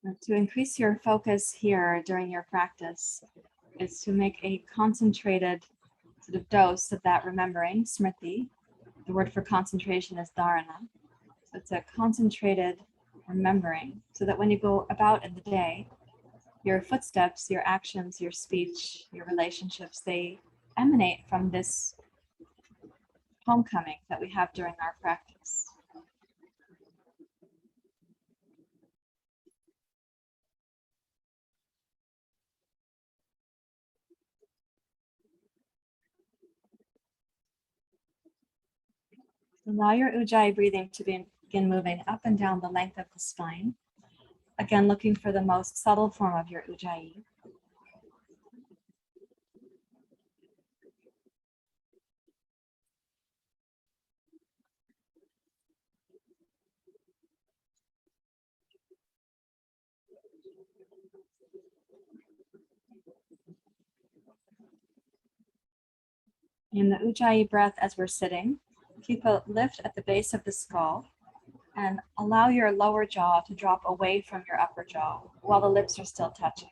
To increase your focus here during your practice is to make a concentrated sort of dose of that remembering, smriti. The word for concentration is dharana. So it's a concentrated remembering so that when you go about in the day, your footsteps, your actions, your speech, your relationships, they emanate from this homecoming that we have during our practice. Allow your ujjayi breathing to begin moving up and down the length of the spine. Again, looking for the most subtle form of your ujjayi. In the ujjayi breath as we're sitting, keep a lift at the base of the skull and allow your lower jaw to drop away from your upper jaw while the lips are still touching.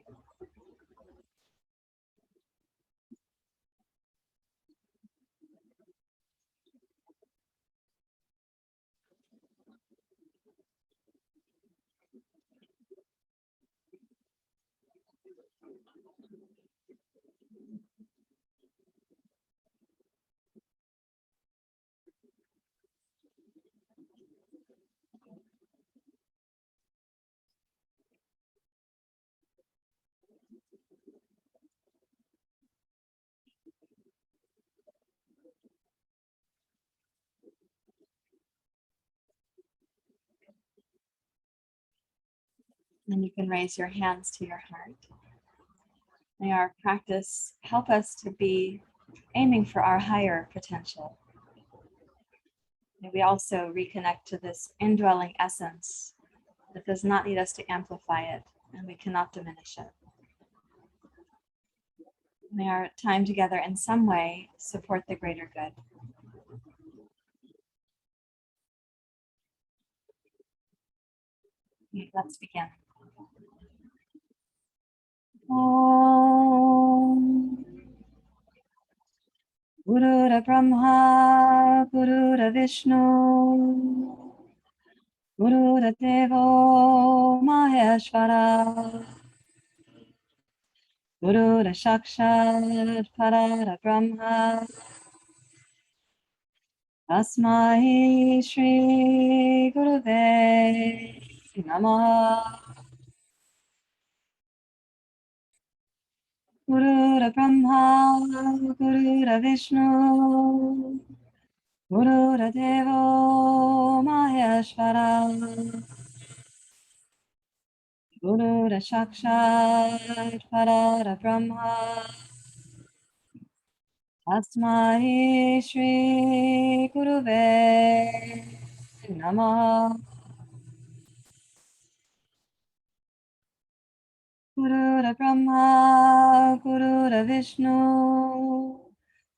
And you can raise your hands to your heart. May our practice help us to be aiming for our higher potential. May we also reconnect to this indwelling essence that does not need us to amplify it, and we cannot diminish it. May our time together in some way support the greater good. Let's begin. Om Gurura Brahma Gurura Vishnu Gurura Devo Maheshwara Gurura Sakshat Parara Brahma Tasmai Shri Gurave Namaha. Gurura Brahma Gurura Vishnu Gurura Devo Maheshwara Gurura Sakshat Parara Brahma Tasmai Shri Gurave Namaha. Gurura Brahma Gurura Vishnu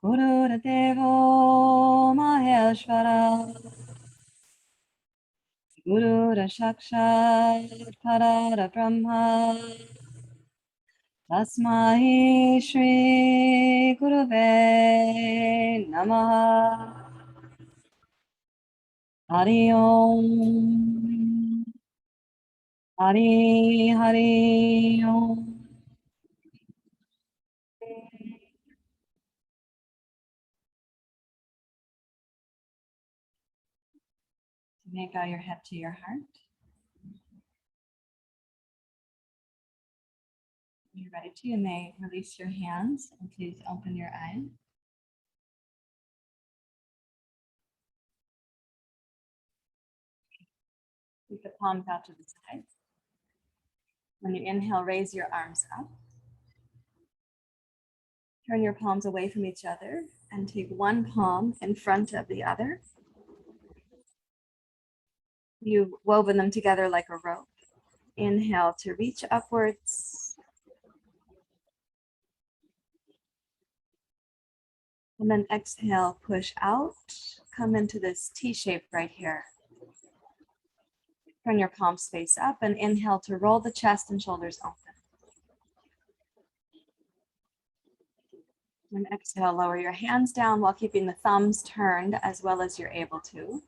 Gurura Devo Maheshwara Gurura Sakshat Parara Brahma Tasmai Shri Gurave Namaha. Hari Om. Hari Hari Om. You may bow your head to your heart. When you're ready to, you may release your hands and please open your eyes. Keep the palms out to the sides. When you inhale, raise your arms up. Turn your palms away from each other and take one palm in front of the other. You've woven them together like a rope. Inhale to reach upwards. And then exhale, push out. Come into this T shape right here. Turn your palms face up and inhale to roll the chest and shoulders open. And exhale, lower your hands down while keeping the thumbs turned as well as you're able to.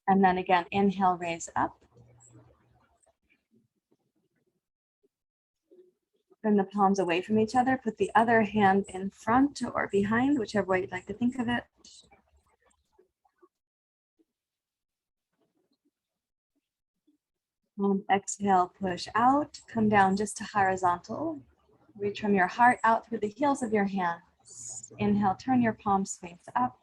And then again, inhale, raise up. Turn the palms away from each other. Put the other hand in front or behind, whichever way you'd like to think of it. And exhale, push out. Come down just to horizontal. Reach from your heart out through the heels of your hands. Inhale, turn your palms face up.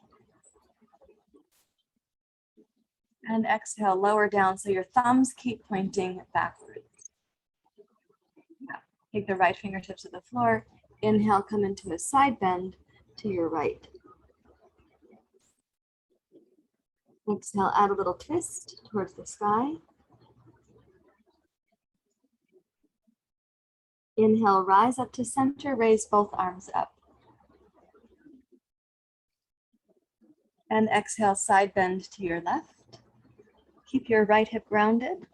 And exhale, lower down so your thumbs keep pointing backwards. Take the right fingertips to the floor. Inhale, come into a side bend to your right. Exhale, add a little twist towards the sky. Inhale, rise up to center, raise both arms up. And exhale, side bend to your left. Keep your right hip grounded.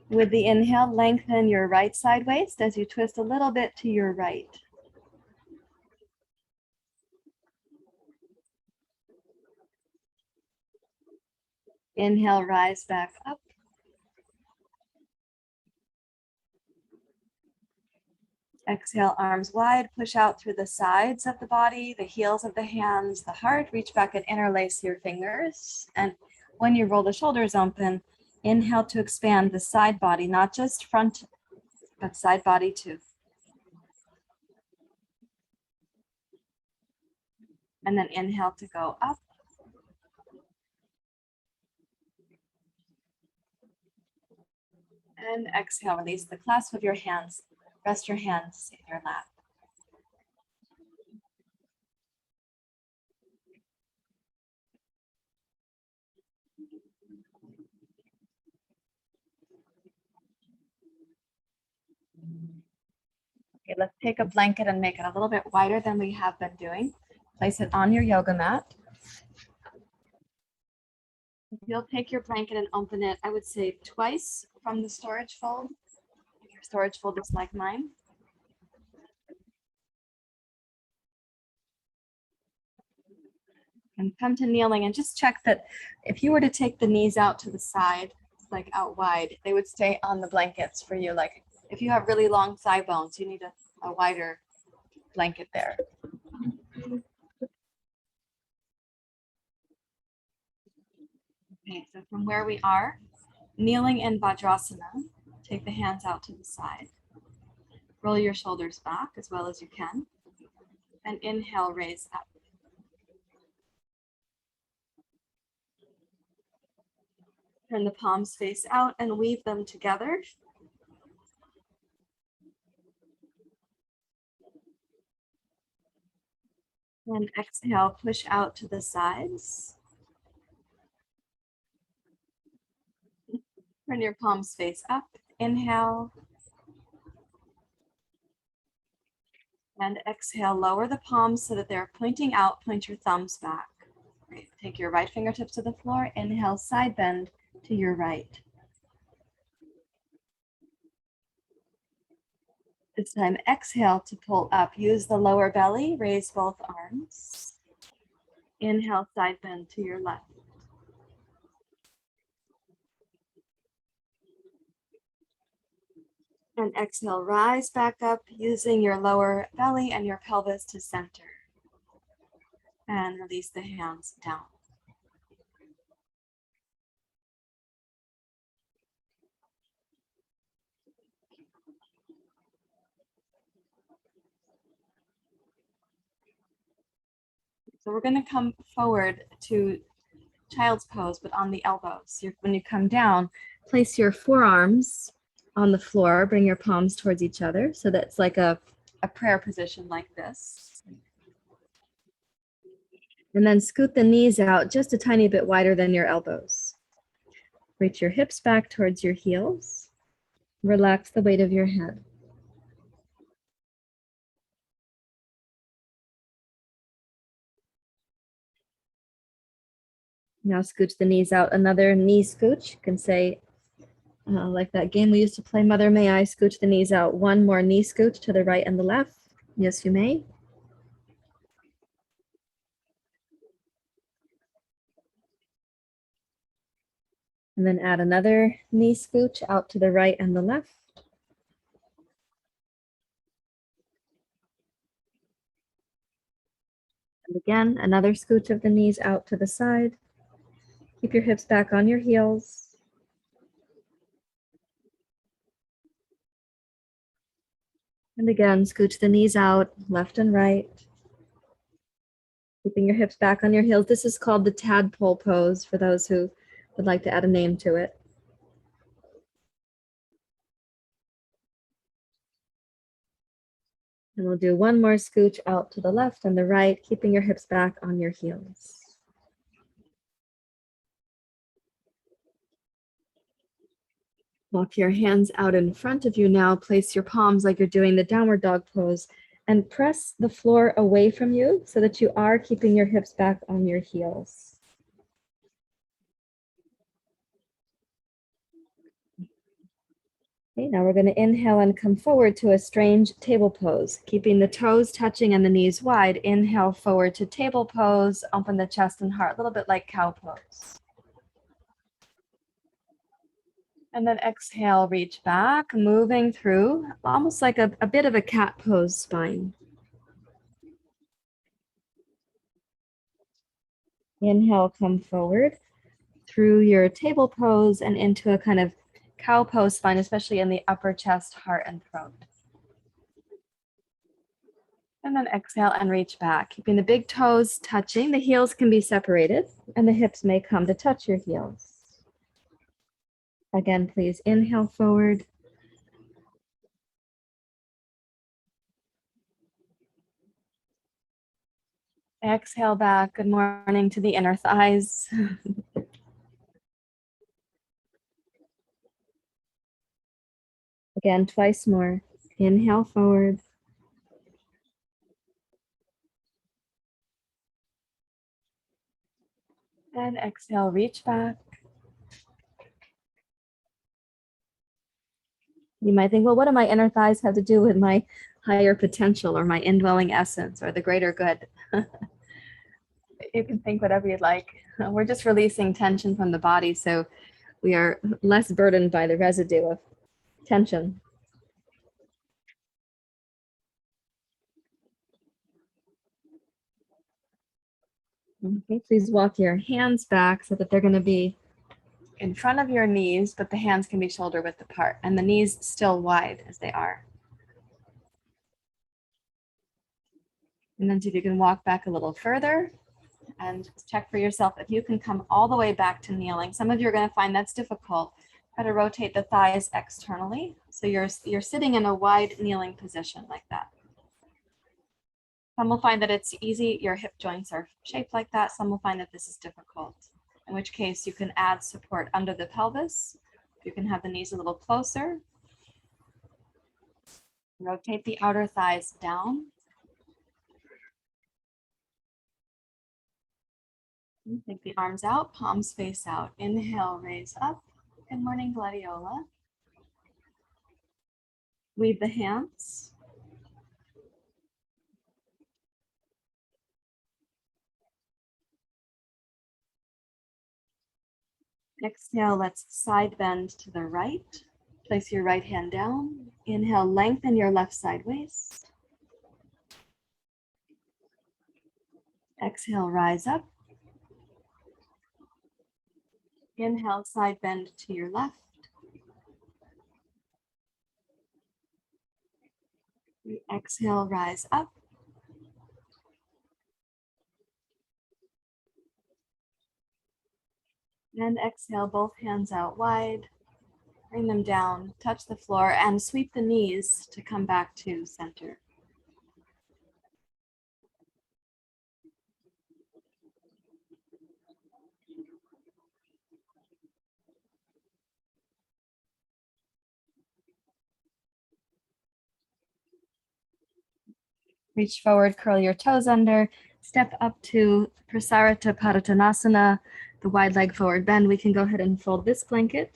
With the inhale, lengthen your right side waist as you twist a little bit to your right. Inhale, rise back up. Exhale, arms wide, push out through the sides of the body, the heels of the hands, the heart. Reach back and interlace your fingers. And when you roll the shoulders open, inhale to expand the side body, not just front, but side body too. And then inhale to go up. And exhale, release the clasp of your hands. Rest your hands in your lap. Okay, let's take a blanket and make it a little bit wider than we have been doing. Place it on your yoga mat. You'll take your blanket and open it, I would say twice from the storage fold. If your storage fold is like mine. And come to kneeling and just check that if you were to take the knees out to the side, like out wide, they would stay on the blankets for you. Like if you have really long thigh bones, you need a wider blanket there. Okay, so from where we are, kneeling in Vajrasana, take the hands out to the side. Roll your shoulders back as well as you can. And inhale, raise up. Turn the palms face out and weave them together. And exhale, push out to the sides. Turn your palms face up. Inhale. And exhale, lower the palms so that they're pointing out. Point your thumbs back. Great. Take your right fingertips to the floor. Inhale, side bend to your right. This time, exhale to pull up. Use the lower belly. Raise both arms. Inhale, side bend to your left. And exhale, rise back up using your lower belly and your pelvis to center. And release the hands down. So we're going to come forward to child's pose, but on the elbows. When you come down, place your forearms on the floor, bring your palms towards each other. So that's like a prayer position like this. And then scoot the knees out just a tiny bit wider than your elbows. Reach your hips back towards your heels. Relax the weight of your head. Now scooch the knees out. Another knee scooch. You can say, like that game we used to play, Mother May I, scooch the knees out. One more knee scooch to the right and the left. Yes, you may. And then add another knee scooch out to the right and the left. And again, another scooch of the knees out to the side. Keep your hips back on your heels. And again, scooch the knees out, left and right. Keeping your hips back on your heels. This is called the tadpole pose for those who would like to add a name to it. And we'll do one more scooch out to the left and the right, keeping your hips back on your heels. Walk your hands out in front of you now. Place your palms like you're doing the downward dog pose and press the floor away from you so that you are keeping your hips back on your heels. Okay, now we're going to inhale and come forward to a strange table pose, keeping the toes touching and the knees wide. Inhale forward to table pose, open the chest and heart, a little bit like cow pose. And then exhale, reach back, moving through almost like a bit of a cat pose spine. Inhale, come forward through your table pose and into a kind of cow pose spine, especially in the upper chest, heart, and throat. And then exhale and reach back, keeping the big toes touching. The heels can be separated and the hips may come to touch your heels. Again, please inhale forward. Exhale back. Good morning to the inner thighs. Again, twice more. Inhale forward. And exhale, reach back. You might think, well, what do my inner thighs have to do with my higher potential or my indwelling essence or the greater good? You can think whatever you'd like. We're just releasing tension from the body, so we are less burdened by the residue of tension. Okay, please walk your hands back so that they're going to be in front of your knees, but the hands can be shoulder width apart and the knees still wide as they are. And then see if you can walk back a little further and check for yourself if you can come all the way back to kneeling. Some of you are going to find that's difficult. Try to rotate the thighs externally. So you're sitting in a wide kneeling position like that. Some will find that it's easy, your hip joints are shaped like that. Some will find that this is difficult, in which case you can add support under the pelvis. You can have the knees a little closer. Rotate the outer thighs down. Take the arms out, palms face out. Inhale, raise up. Good morning, Gladiola. Weave the hands. Exhale, let's side bend to the right. Place your right hand down. Inhale, lengthen your left side waist. Exhale, rise up. Inhale, side bend to your left. Exhale, rise up. And exhale, both hands out wide. Bring them down, touch the floor, and sweep the knees to come back to center. Reach forward, curl your toes under, step up to Prasarita Padottanasana, the wide leg forward bend, we can go ahead and fold this blanket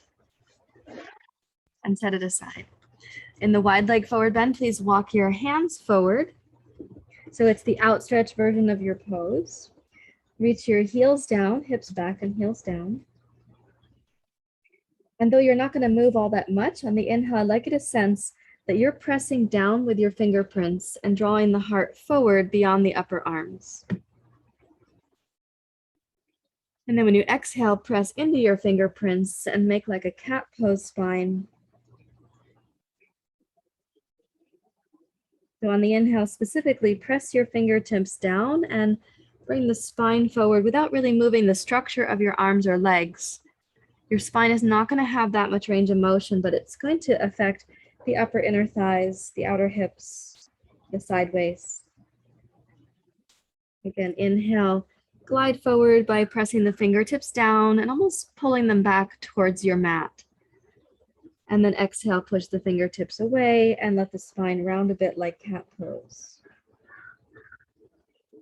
and set it aside. In the wide leg forward bend, please walk your hands forward. So it's the outstretched version of your pose. Reach your heels down, hips back and heels down. And though you're not going to move all that much on the inhale, I'd like you to sense that you're pressing down with your fingerprints and drawing the heart forward beyond the upper arms. And then when you exhale, press into your fingerprints and make like a cat pose spine. So on the inhale, specifically press your fingertips down and bring the spine forward without really moving the structure of your arms or legs. Your spine is not going to have that much range of motion, but it's going to affect the upper inner thighs, the outer hips, the side waist. Again, inhale, glide forward by pressing the fingertips down and almost pulling them back towards your mat. And then exhale, push the fingertips away and let the spine round a bit like cat pose.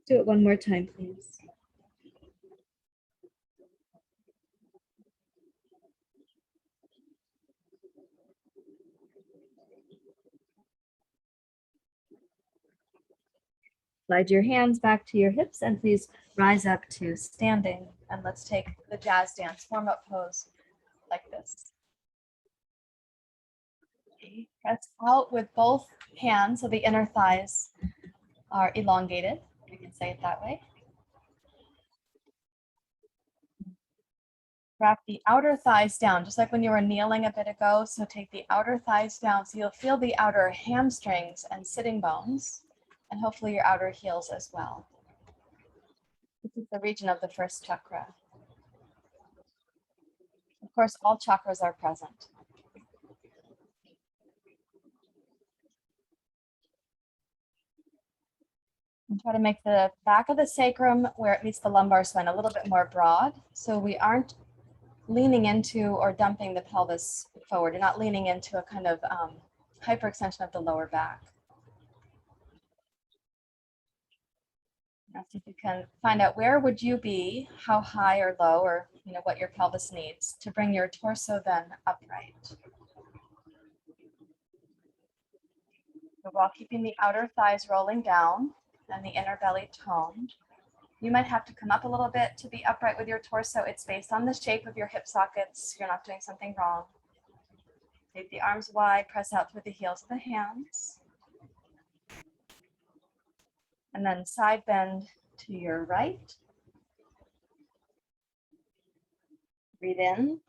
Do it one more time, please. Slide your hands back to your hips and please rise up to standing. And let's take the jazz dance warm-up pose like this. Okay. Press out with both hands so the inner thighs are elongated. We can say it that way. Wrap the outer thighs down, just like when you were kneeling a bit ago. So take the outer thighs down so you'll feel the outer hamstrings and sitting bones, and hopefully your outer heels as well. This is the region of the first chakra. Of course, all chakras are present. And try to make the back of the sacrum where it meets the lumbar spine a little bit more broad, so we aren't leaning into or dumping the pelvis forward. You're not leaning into a kind of hyperextension of the lower back. Now see if you can find out where would you be, how high or low, or what your pelvis needs to bring your torso then upright. So while keeping the outer thighs rolling down and the inner belly toned, you might have to come up a little bit to be upright with your torso. It's based on the shape of your hip sockets. You're not doing something wrong. Take the arms wide, press out through the heels of the hands. And then side bend to your right. Breathe in.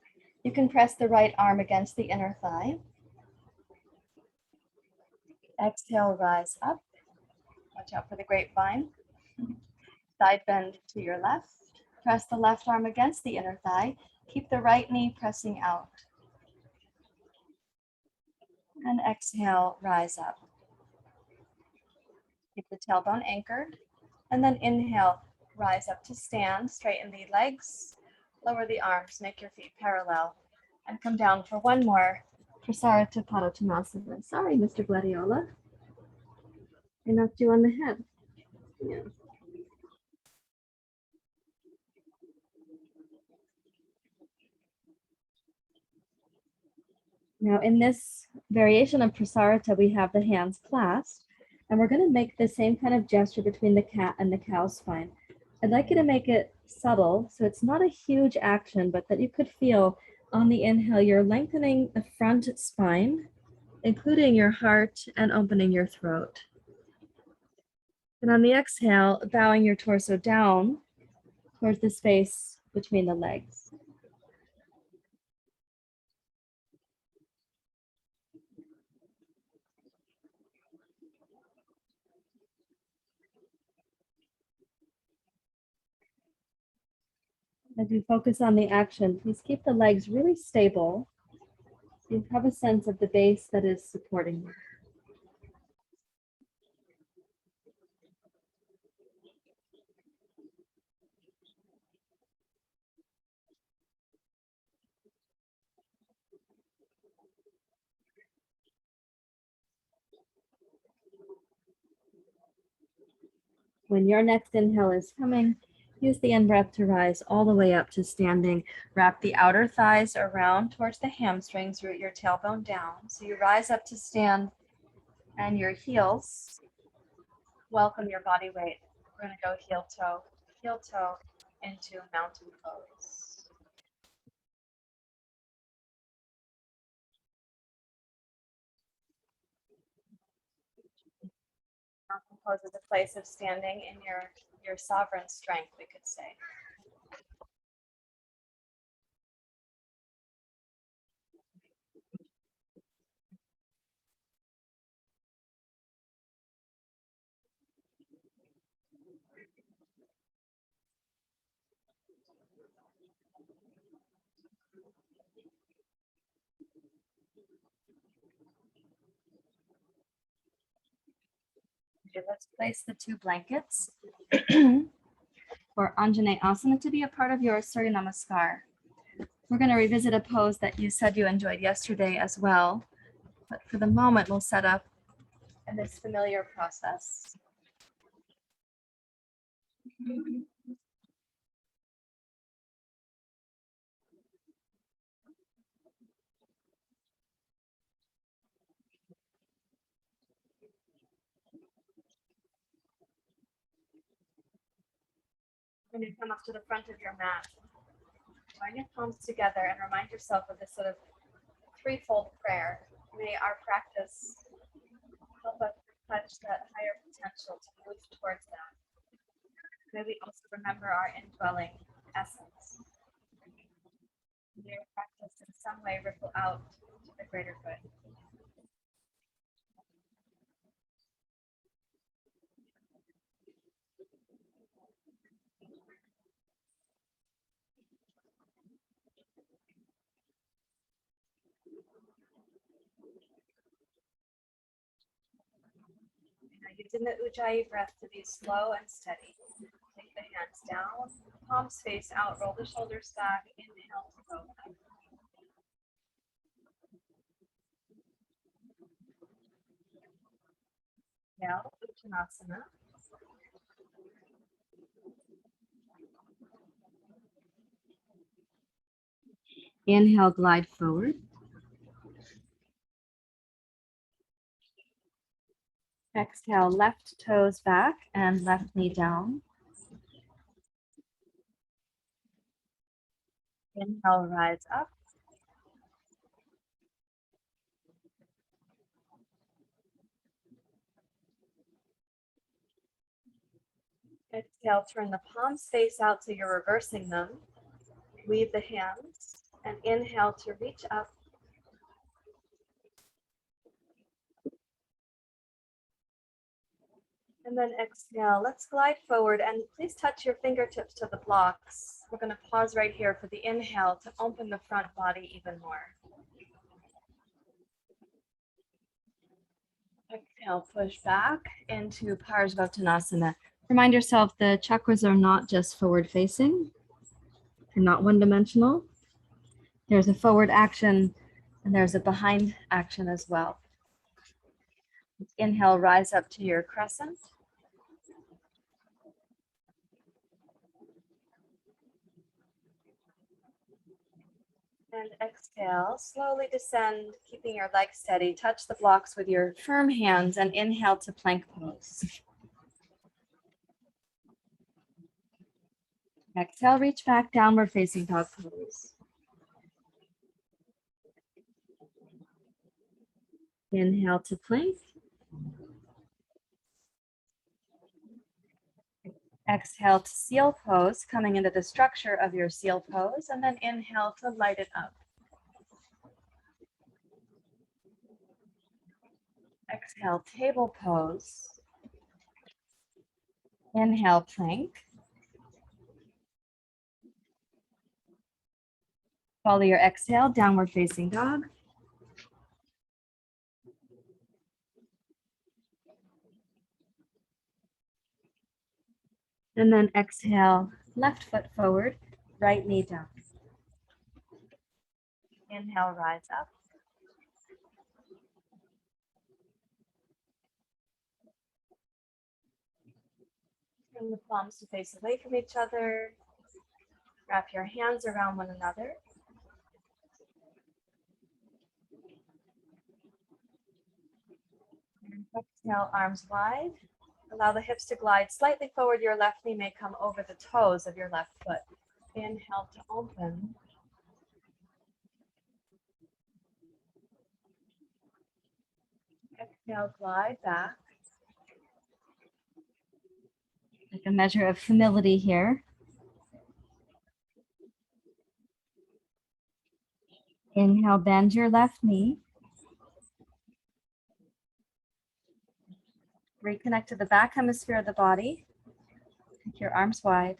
You can press the right arm against the inner thigh. Exhale, rise up. Watch out for the grapevine. Side bend to your left. Press the left arm against the inner thigh. Keep the right knee pressing out. And exhale, rise up. Keep the tailbone anchored. And then inhale, rise up to stand. Straighten the legs. Lower the arms. Make your feet parallel. And come down for one more. Prasarita Padottanasana. Sorry, Mr. Gladiola. I knocked you on the head. Yeah. Now in this variation of Prasarita, we have the hands clasped, and we're going to make the same kind of gesture between the cat and the cow spine. I'd like you to make it subtle, so it's not a huge action, but that you could feel on the inhale, you're lengthening the front spine, including your heart and opening your throat. And on the exhale, bowing your torso down towards the space between the legs. As you focus on the action, please keep the legs really stable. So you have a sense of the base that is supporting you. When your next inhale is coming, Use the in-breath to rise all the way up to standing. Wrap the outer thighs around towards the hamstrings, root your tailbone down. So you rise up to stand and your heels welcome your body weight. We're going to go heel toe into mountain pose. Mountain pose is a place of standing in your sovereign strength, we could say. Okay, let's place the 2 blankets for Anjaneyasana to be a part of your surya namaskar. We're going to revisit a pose that you said you enjoyed yesterday as well, but for the moment we'll set up in this familiar process. When you come up to the front of your mat, join your palms together and remind yourself of this sort of threefold prayer. May our practice help us touch that higher potential to move towards that. May we also remember our indwelling essence. May our practice in some way ripple out to the greater good. Using the Ujjayi breath to be slow and steady. Take the hands down, palms face out, roll the shoulders back, inhale to go up. Now, Uttanasana. Inhale, glide forward. Exhale, left toes back and left knee down. Inhale, rise up. Exhale, turn the palms face out so you're reversing them. Weave the hands and inhale to reach up. And then exhale, let's glide forward and please touch your fingertips to the blocks. We're going to pause right here for the inhale to open the front body even more. Exhale, push back into Parsvottanasana. Remind yourself the chakras are not just forward facing. They're not one-dimensional. There's a forward action and there's a behind action as well. Inhale, rise up to your crescent. And exhale, slowly descend, keeping your legs steady. Touch the blocks with your firm hands and inhale to plank pose. Exhale, reach back, downward facing dog pose. Inhale to plank. Exhale to seal pose, coming into the structure of your seal pose, and then inhale to light it up. Exhale, table pose. Inhale, plank. Follow your exhale, downward facing dog. And then exhale, left foot forward, right knee down. Inhale, rise up. Bring the palms to face away from each other. Wrap your hands around one another. And exhale, arms wide. Allow the hips to glide slightly forward. Your left knee may come over the toes of your left foot. Inhale to open. Exhale, glide back. Like a measure of humility here. Inhale, bend your left knee. Reconnect to the back hemisphere of the body. Take your arms wide.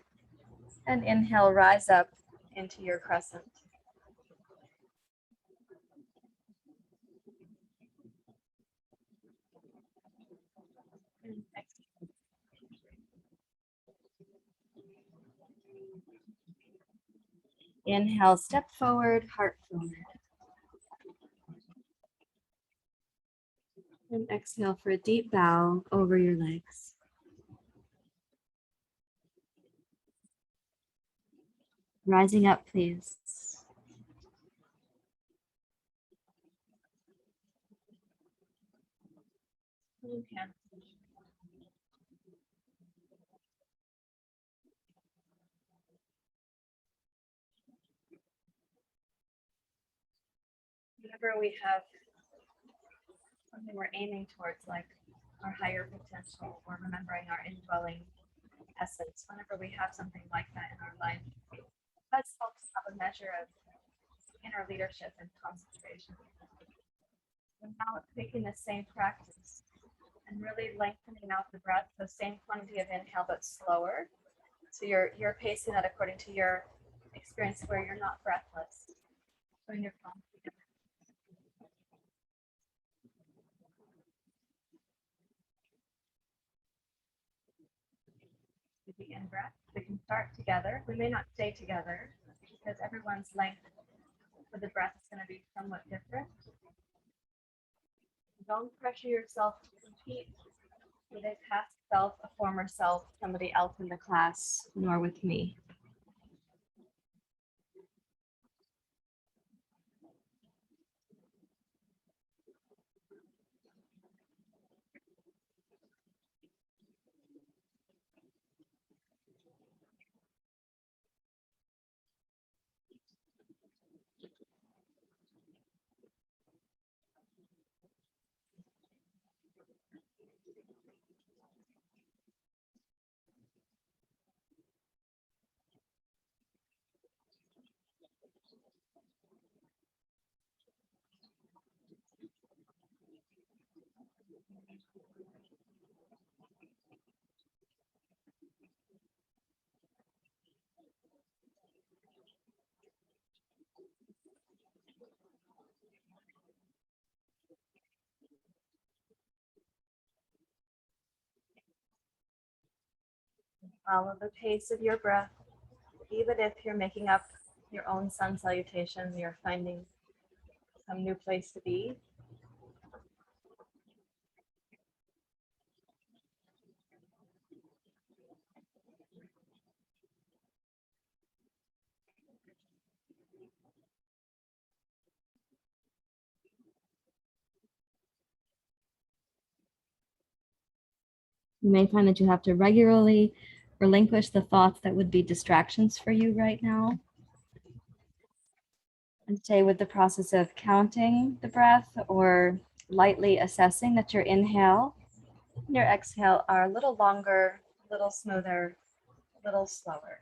And inhale, rise up into your crescent. And exhale. Inhale, step forward, heart forward. And exhale for a deep bow over your legs. Rising up, please. Okay. Whenever we have something we're aiming towards, like our higher potential or remembering our indwelling essence, whenever we have something like that in our life, let's help us have a measure of inner leadership and concentration. And now taking the same practice and really lengthening out the breath, the same quantity of inhale but slower. So you're pacing that according to your experience where you're not breathless. Join your palms together. To the in breath, we can start together. We may not stay together because everyone's length for the breath is going to be somewhat different. Don't pressure yourself to compete with a past self, a former self, somebody else in the class, nor with me. Follow the pace of your breath, even if you're making up your own sun salutation, you're finding some new place to be. You may find that you have to regularly relinquish the thoughts that would be distractions for you right now. And stay with the process of counting the breath or lightly assessing that your inhale and your exhale are a little longer, a little smoother, a little slower.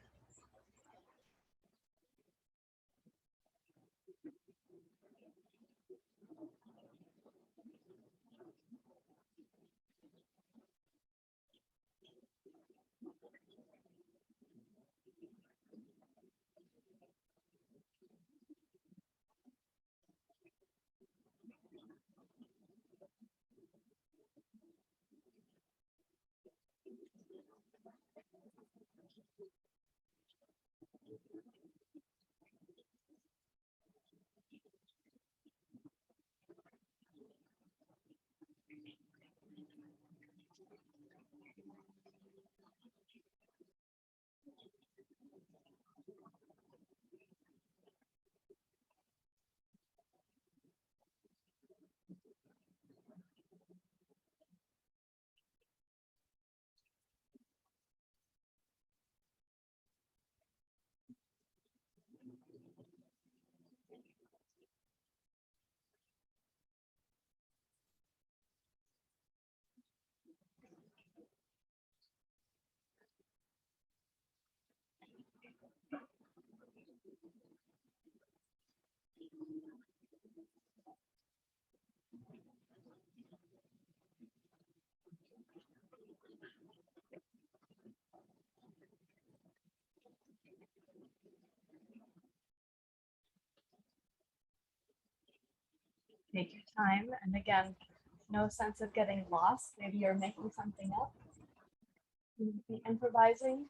Take your time. And again, no sense of getting lost. Maybe you're making something up. You can be improvising.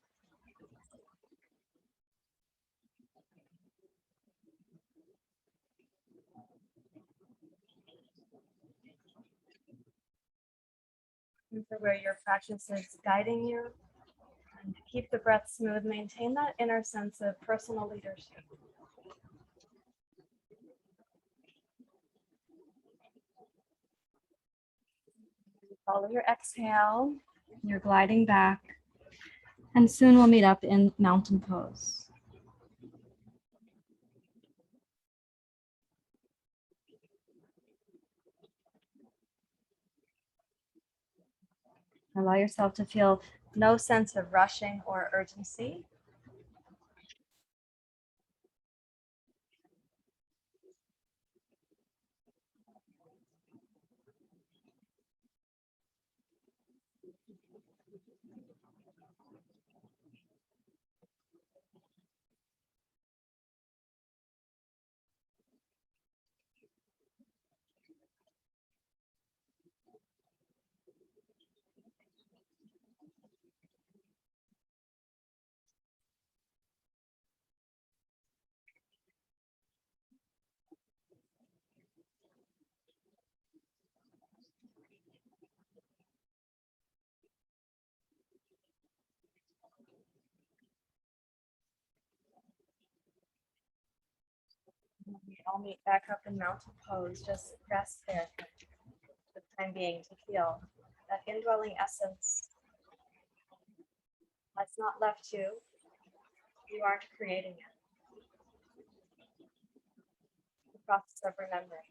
And for where your practice is guiding you. And keep the breath smooth. Maintain that inner sense of personal leadership. Follow your exhale. You're gliding back. And soon we'll meet up in mountain pose. Allow yourself to feel no sense of rushing or urgency. I'll meet back up in mountain pose. Just rest there for the time being to feel that indwelling essence that's not left you. You aren't creating it. The process of remembering.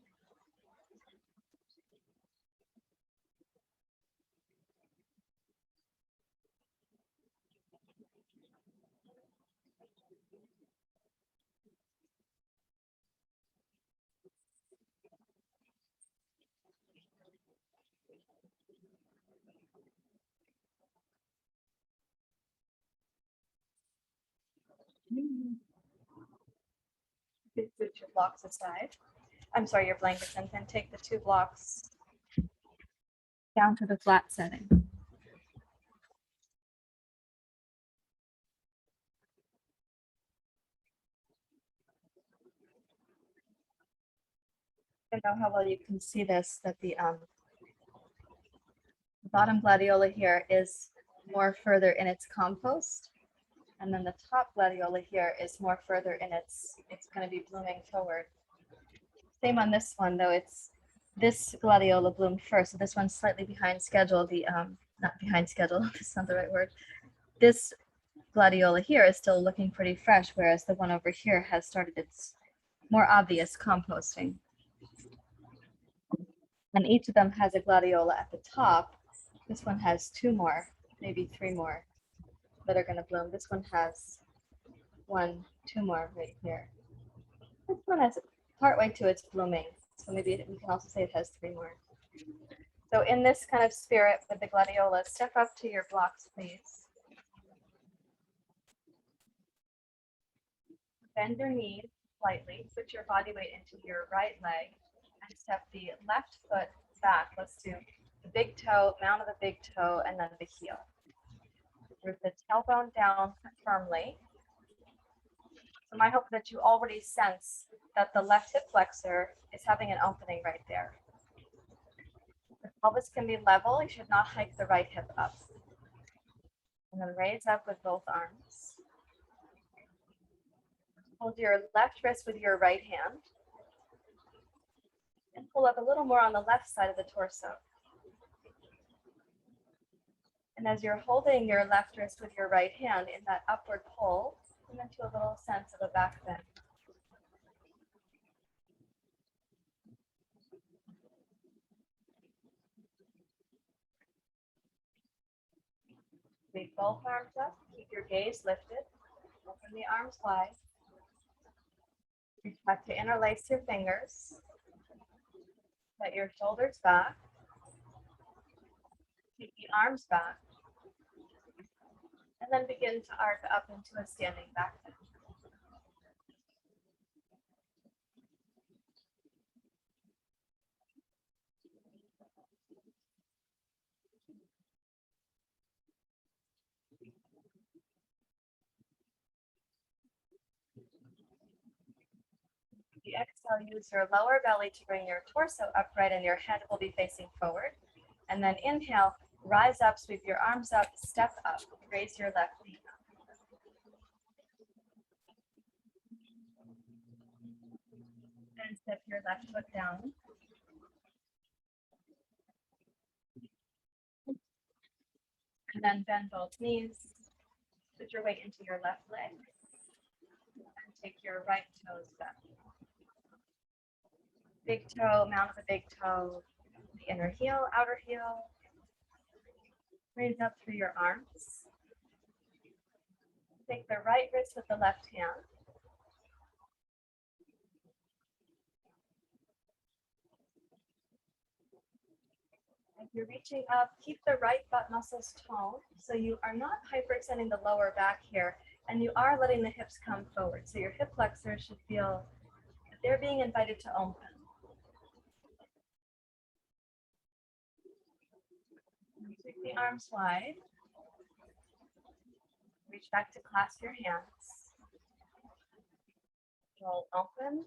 Put your blocks aside. I'm sorry, your blankets, and then take the 2 blocks down to the flat setting. I don't know how well you can see this, that the bottom gladiola here is more further in its compost. And then the top gladiola here is more further in it's going to be blooming forward. Same on this one, though. It's this gladiola bloomed first, so this one's slightly behind schedule. The not behind schedule, that's not the right word. This gladiola here is still looking pretty fresh, whereas the one over here has started its more obvious composting. And each of them has a gladiola at the top. This one has 2 more, maybe 3 more that are going to bloom. This one has 1, 2 more right here. This one has partway to its blooming, so maybe we can also say it has 3 more. So in this kind of spirit with the gladiola, step up to your blocks, please. Bend your knees slightly, put your body weight into your right leg, and step the left foot back. Let's do the big toe, mound of the big toe, and then the heel. Root the tailbone down firmly. So my hope is that you already sense that the left hip flexor is having an opening right there. The pelvis can be level. You should not hike the right hip up. And then raise up with both arms. Hold your left wrist with your right hand. And pull up a little more on the left side of the torso. And as you're holding your left wrist with your right hand in that upward pull, come into a little sense of a back bend. Leave both arms up, keep your gaze lifted, open the arms wide. You try to interlace your fingers, let your shoulders back, take the arms back, and then begin to arc up into a standing back bend. You exhale, use your lower belly to bring your torso upright and your head will be facing forward. And then inhale, rise up, sweep your arms up, step up, raise your left knee up. Then step your left foot down. And then bend both knees. Put your weight into your left leg. And take your right toes back. Big toe, mount of the big toe, the inner heel, outer heel. Raise up through your arms. Take the right wrist with the left hand. As you're reaching up, keep the right butt muscles toned so you are not hyperextending the lower back here, and you are letting the hips come forward. So your hip flexors should feel that they're being invited to open. Take the arms wide. Reach back to clasp your hands. Roll open.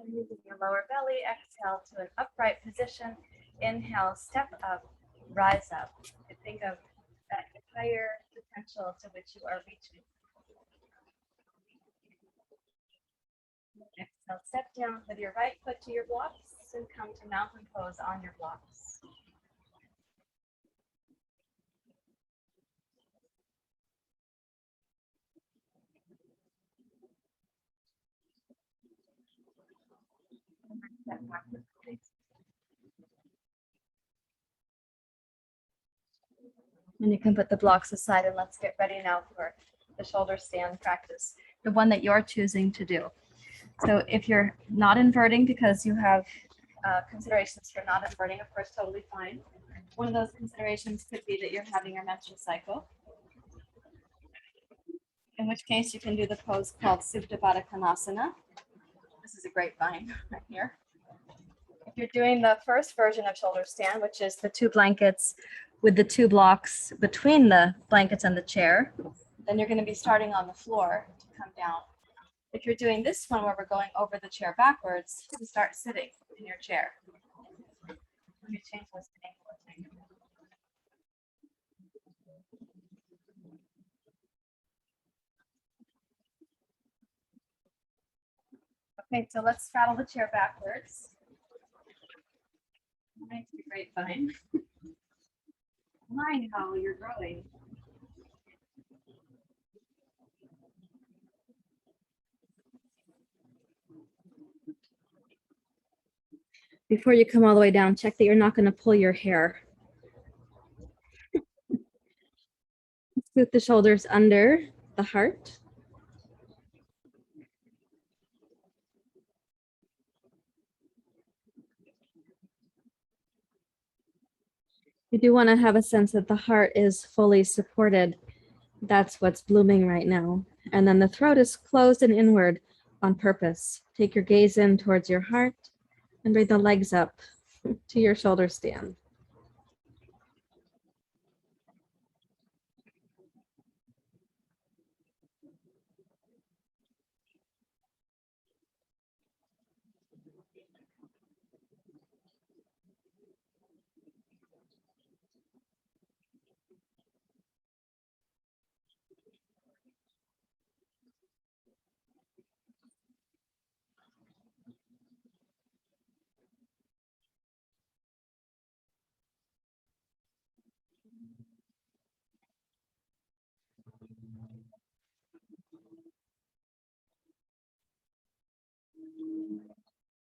And using your lower belly, exhale to an upright position. Inhale, step up, rise up. And think of that higher potential to which you are reaching. Exhale, step down with your right foot to your blocks and come to mountain pose on your blocks. Step back with grace. And you can put the blocks aside and let's get ready now for the shoulder stand practice, the one that you're choosing to do. So if you're not inverting because you have considerations for not inverting, of course, totally fine. One of those considerations could be that you're having your menstrual cycle, in which case you can do the pose called Supta Baddha Konasana. This is a great vine right here. If you're doing the first version of shoulder stand, which is the 2 blankets with the 2 blocks between the blankets and the chair, then you're going to be starting on the floor to come down. If you're doing this one where we're going over the chair backwards, you start sitting in your chair. Let me change this angle. Okay, so let's straddle the chair backwards. Nice, grapevine. Mind how you're growing. Before you come all the way down, check that you're not going to pull your hair. Scoot the shoulders under the heart. You do want to have a sense that the heart is fully supported. That's what's blooming right now. And then the throat is closed and inward on purpose. Take your gaze in towards your heart and bring the legs up to your shoulder stand.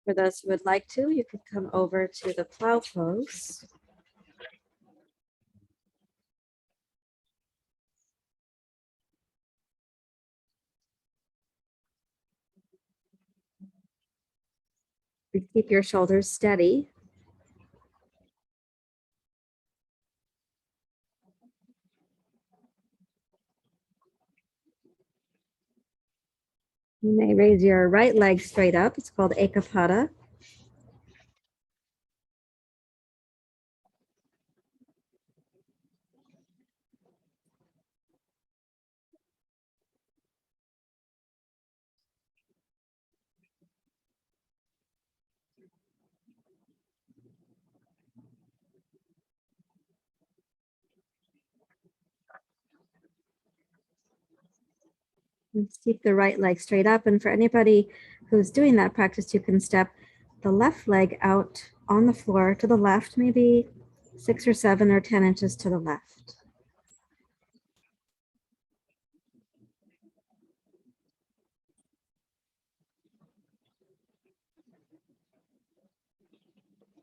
For those who would like to, you could come over to the plough pose. And keep your shoulders steady. You may raise your right leg straight up. It's called Ekapada. Let's keep the right leg straight up. And for anybody who's doing that practice, you can step the left leg out on the floor to the left, maybe 6 or 7 or 10 inches to the left.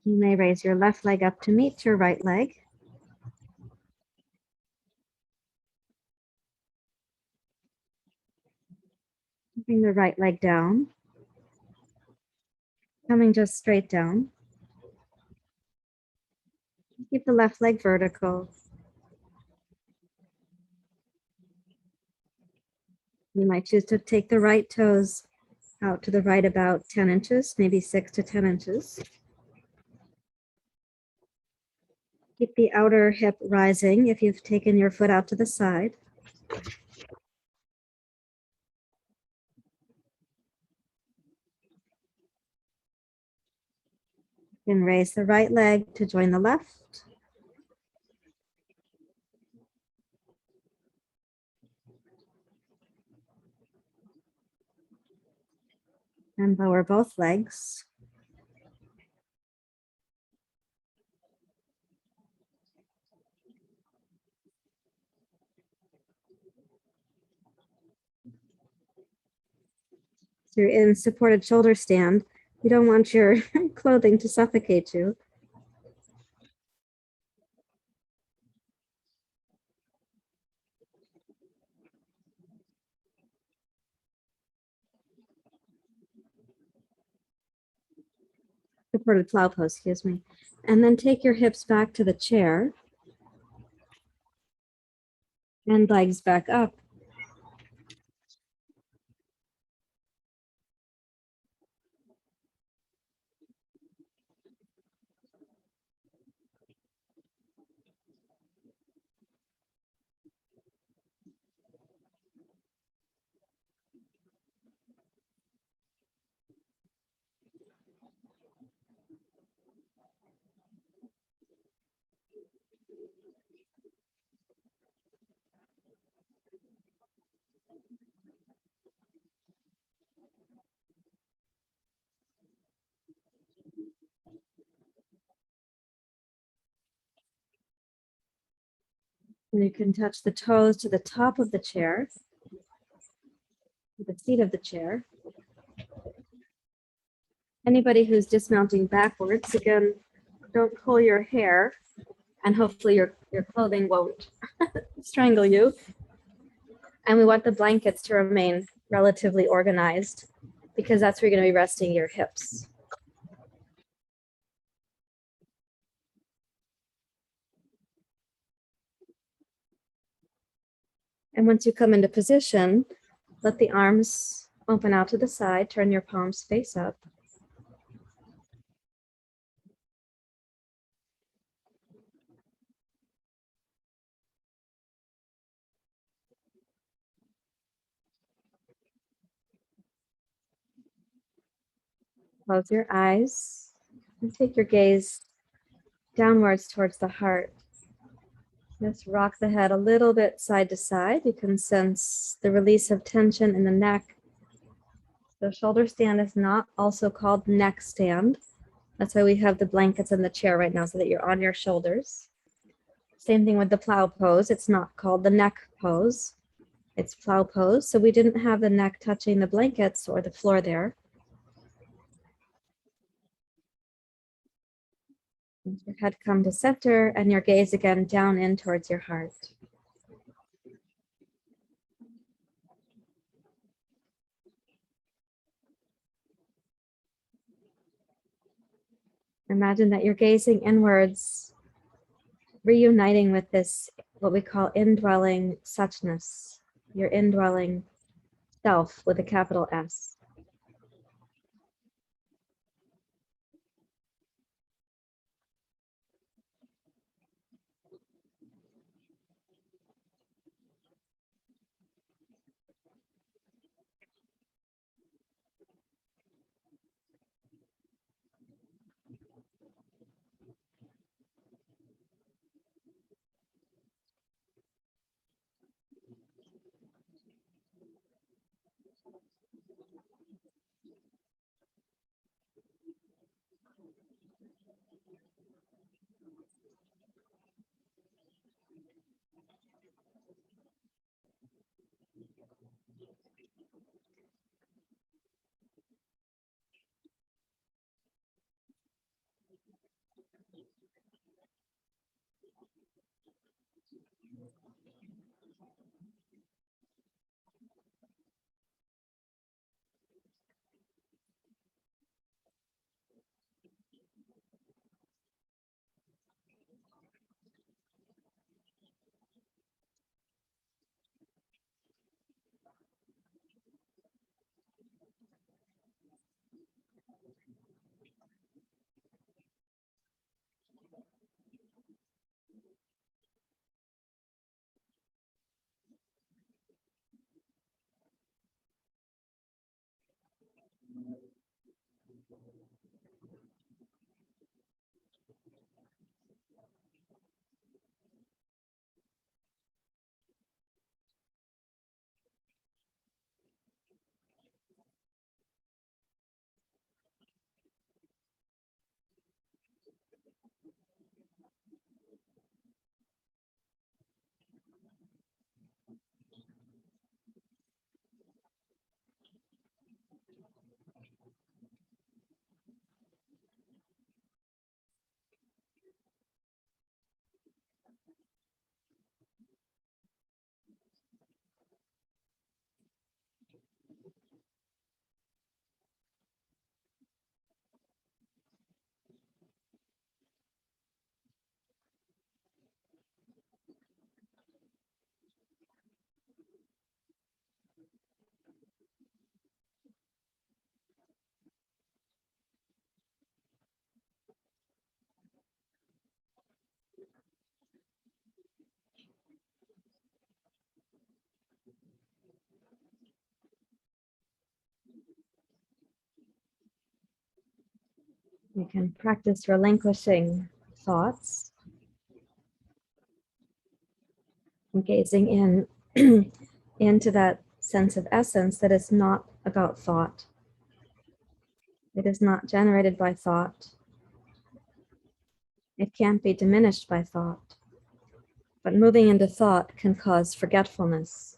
You may raise your left leg up to meet your right leg. Bring the right leg down. Coming just straight down. Keep the left leg vertical. You might choose to take the right toes out to the right about 10 inches, maybe 6 to 10 inches. Keep the outer hip rising if you've taken your foot out to the side. You can raise the right leg to join the left. And lower both legs. So you're in supported shoulder stand. You don't want your clothing to suffocate you. Supported plough pose, excuse me. And then take your hips back to the chair. And legs back up. And you can touch the toes to the top of the chair, the seat of the chair. Anybody who's dismounting backwards, again, don't pull your hair, and hopefully your clothing won't strangle you. And we want the blankets to remain relatively organized because that's where you're going to be resting your hips. And once you come into position, let the arms open out to the side, turn your palms face up. Close your eyes and take your gaze downwards towards the heart. Just rock the head a little bit side to side. You can sense the release of tension in the neck. The shoulder stand is not also called neck stand. That's why we have the blankets in the chair right now so that you're on your shoulders. Same thing with the plough pose. It's not called the neck pose. It's plough pose. So we didn't have the neck touching the blankets or the floor there. Let your head come to center and your gaze again down in towards your heart. Imagine that you're gazing inwards, reuniting with this, what we call indwelling suchness, your indwelling self with a capital S. You can practice relinquishing thoughts, and gazing in into that sense of essence that is not about thought. It is not generated by thought. It can't be diminished by thought. But moving into thought can cause forgetfulness.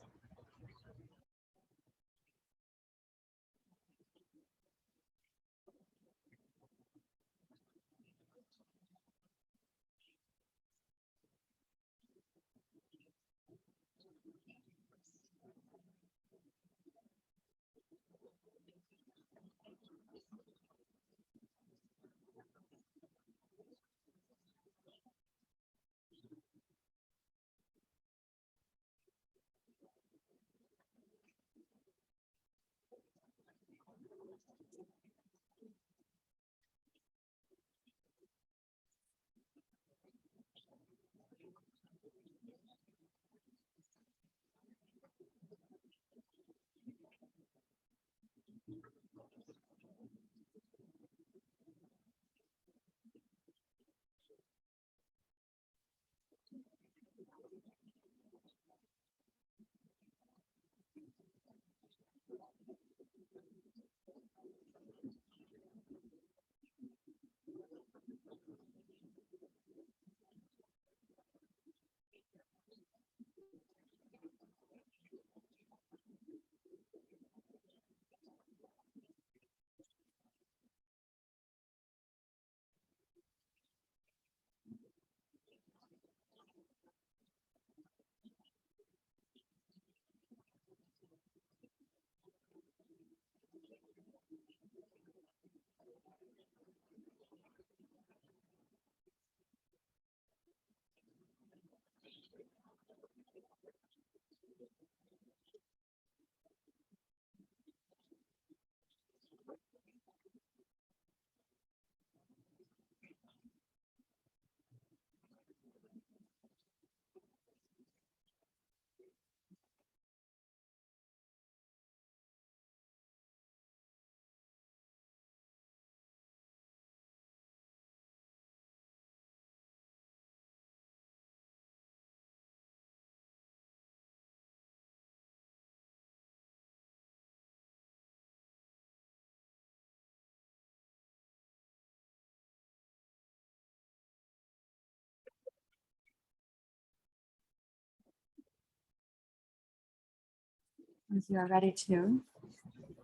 As you are ready to,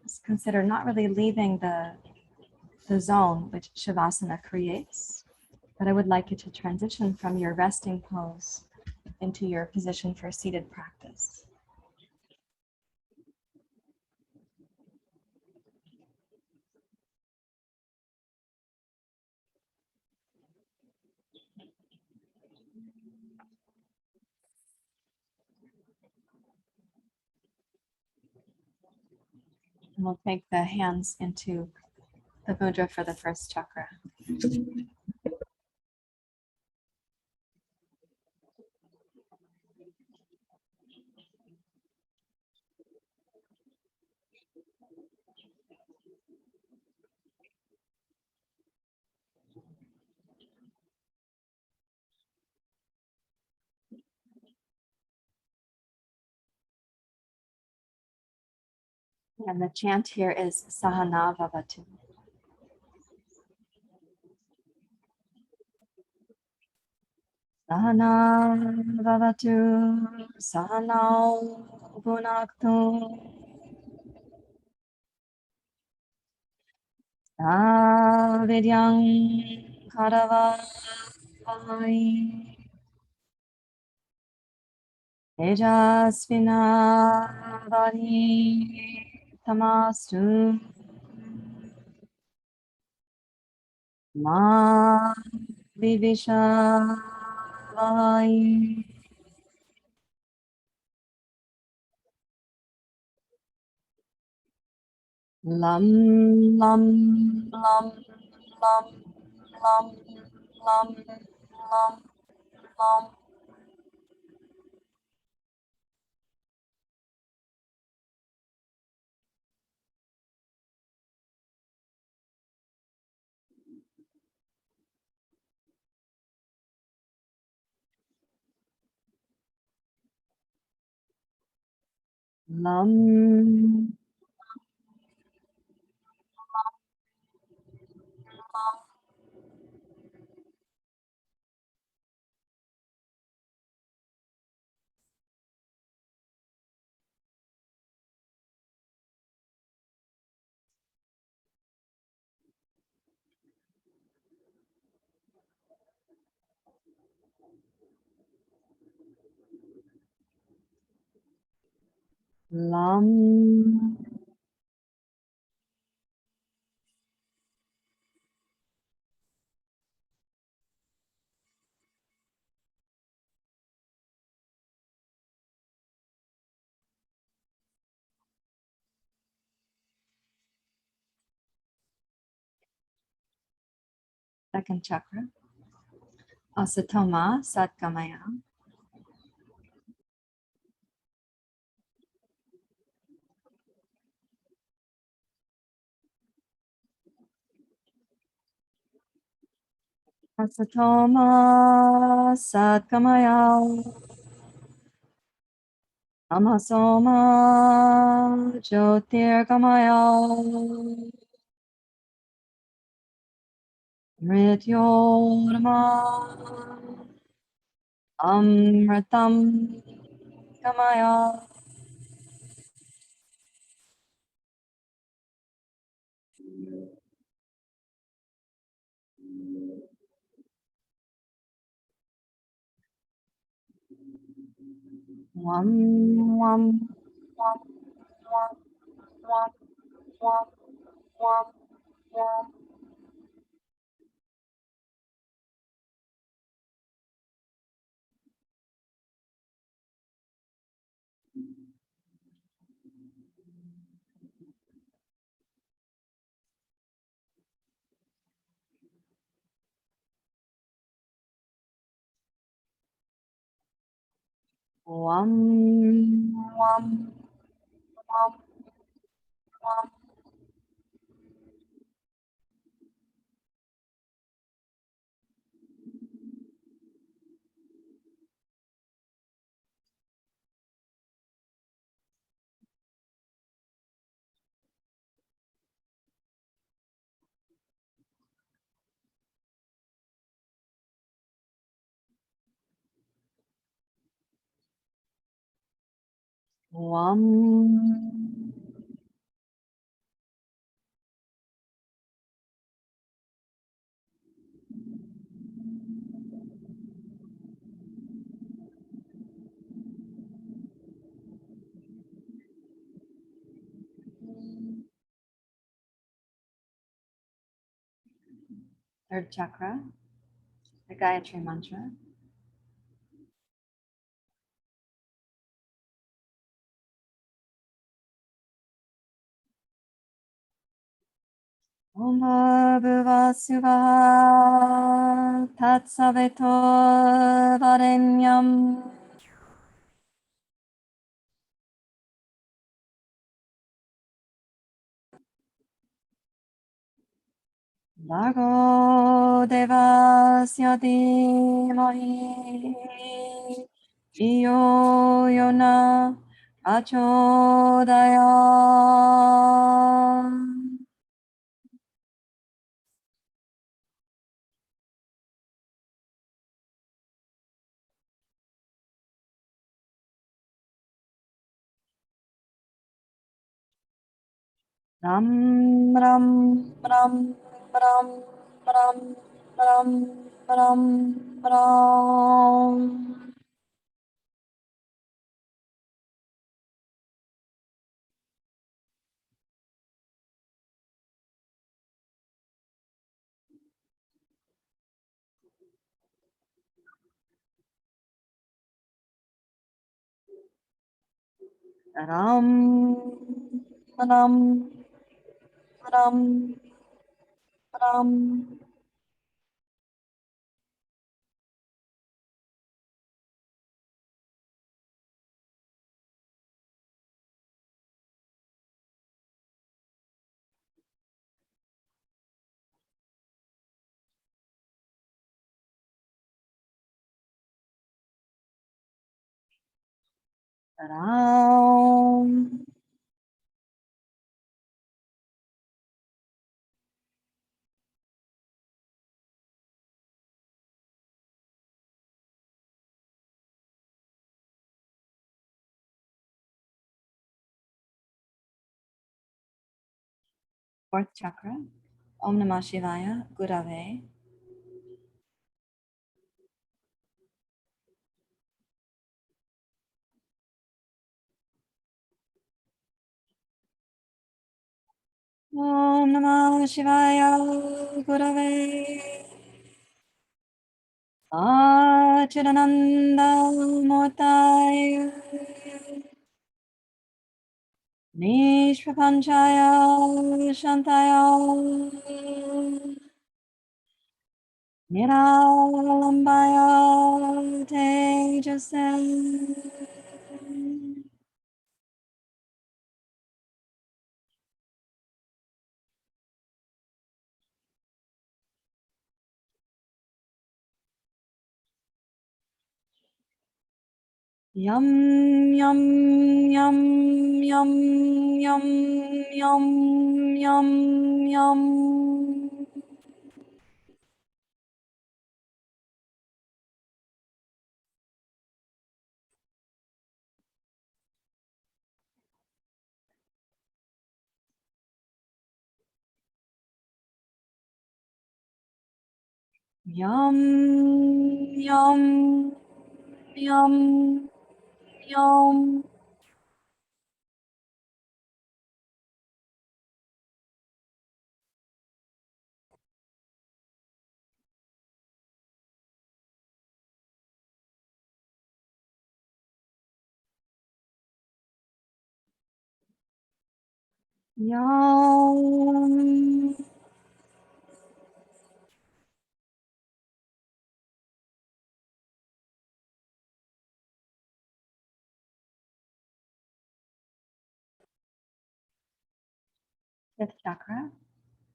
just consider not really leaving the zone which Shavasana creates, but I would like you to transition from your resting pose into your position for seated practice. And we'll take the hands into the mudra for the first chakra. And the chant here is Sahana Vavatu. Sahana Vavatu, Sahanau Bhunaktu, Savidyang Karavai, Tejasvinavani Tamastu, Ma Vivishavai. Lam lam lam lam lam lam lam lam. Lam. Lam. Second chakra. Asatoma Satgamaya. Asatoma Satgamaya. Tamasoma Jyotirgamaya. Mrityorma Amritam Gamaya. Wam wam wam wam wam wam wam wam. Wam wam wam wam. Wam. Third chakra, the Gayatri mantra. Om Bhuva Suvah Tatsaveto Varenyam Bhargo Devasya Dhimahi Dhiyo Yona Prachodayam. Ram Ram Ram Ram Ram Ram Ram Ram. Ram Ram Ram Ram. Ram. Fourth chakra. Om Namah Shivaya, Gurave. Om Namah Shivaya, Gurave. Achidananda Murtaya Nishprapanchaya Shantaya Niralambaya Tejase. Yum, yum, yum, yum, yum, yum, yum, yum. Yum, yum, yum, yum. Yum. Fifth chakra,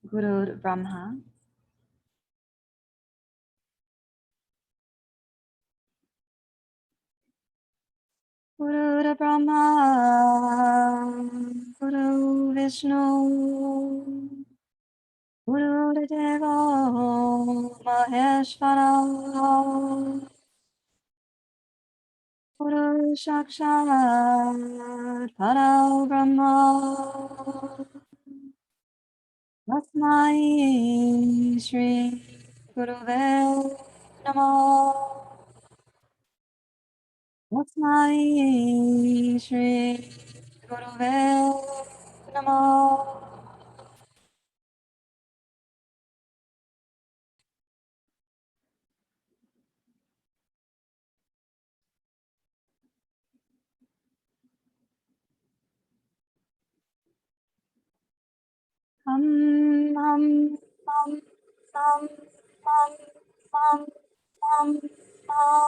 Guru Brahma. Guru Brahma, Guru Vishnu, Guru Deva Maheshvara, Guru Sakshat Paro Brahma Tasmai Shri Guruve Namo Tasmai Shri Guruve Namo Hum hum hum hum hum hum hum hum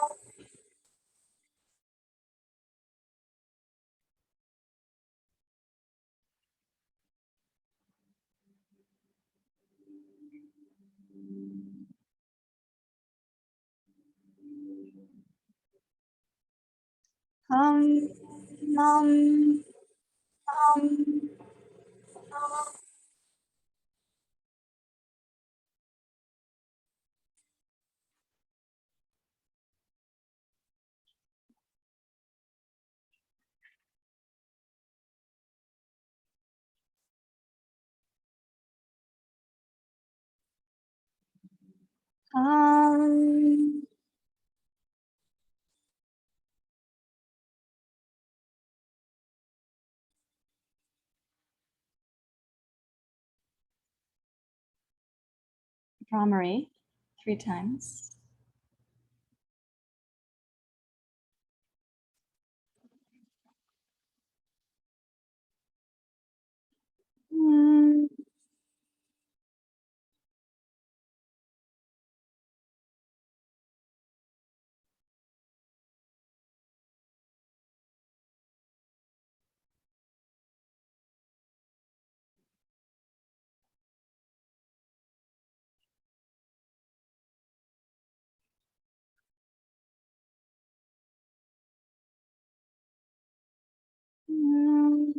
hum hum hum hum. Brahmari 3 times. Mm. Mm.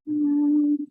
Mm.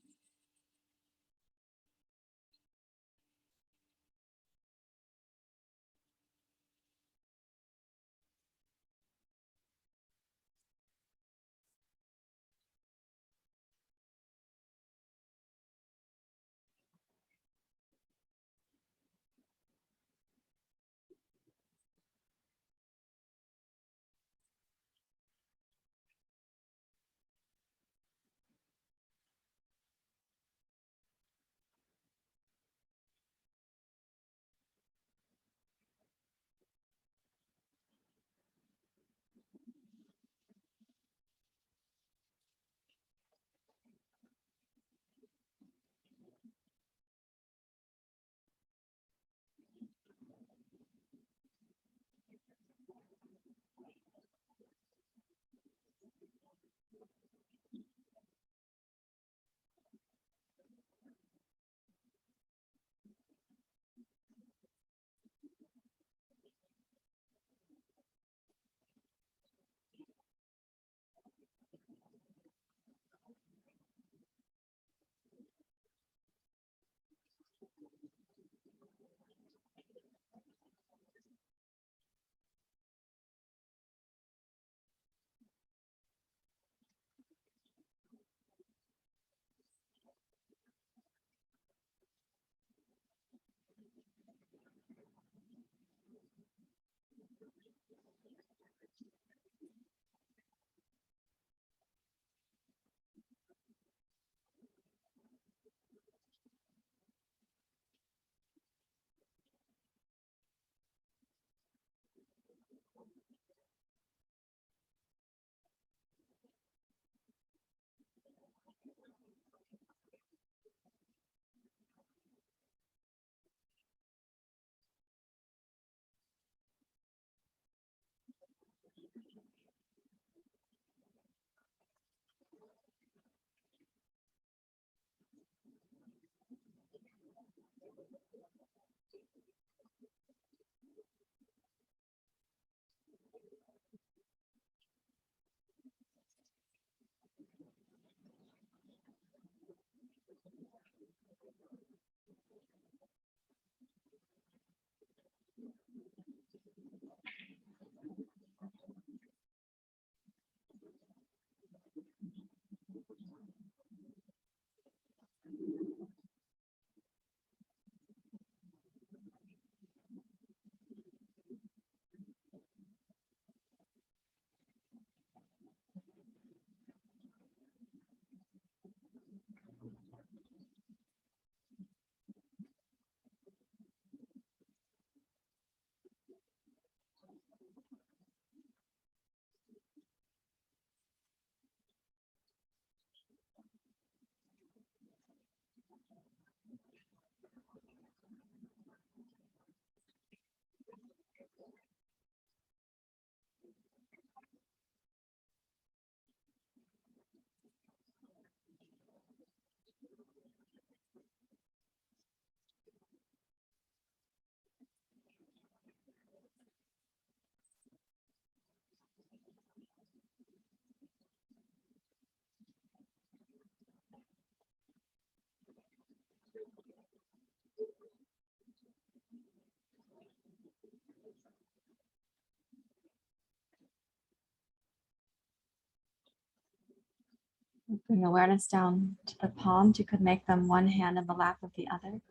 Bring awareness down to the palms. You could make them one hand in the lap of the other.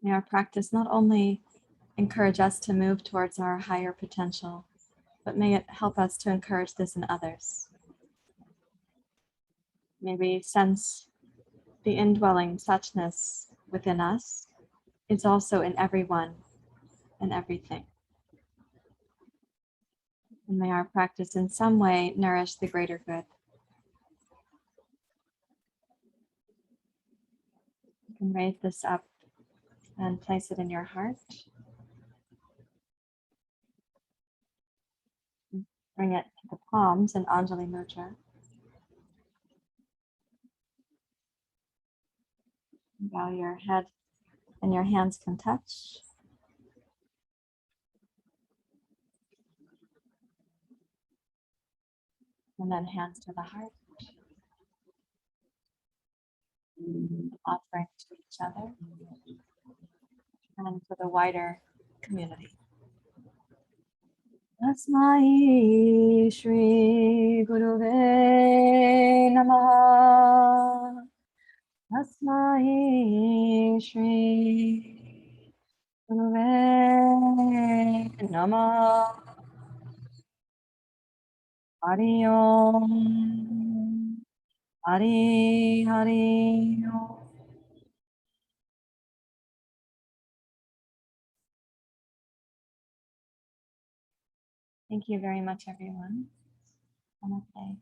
May our practice not only encourage us to move towards our higher potential, but may it help us to encourage this in others. May we sense the indwelling suchness within us is also in everyone and everything. And may our practice in some way nourish the greater good. You can raise this up and place it in your heart. Bring it to the palms in Anjali Mudra. Bow your head and your hands can touch. And then hands to the heart. Offering to each other and for the wider community. Tasmai Shri Guruve Namaha. Tasmai Shri Guruve Namaha. Hari Om. Hari Hari Om. Thank you very much, everyone. Namaste.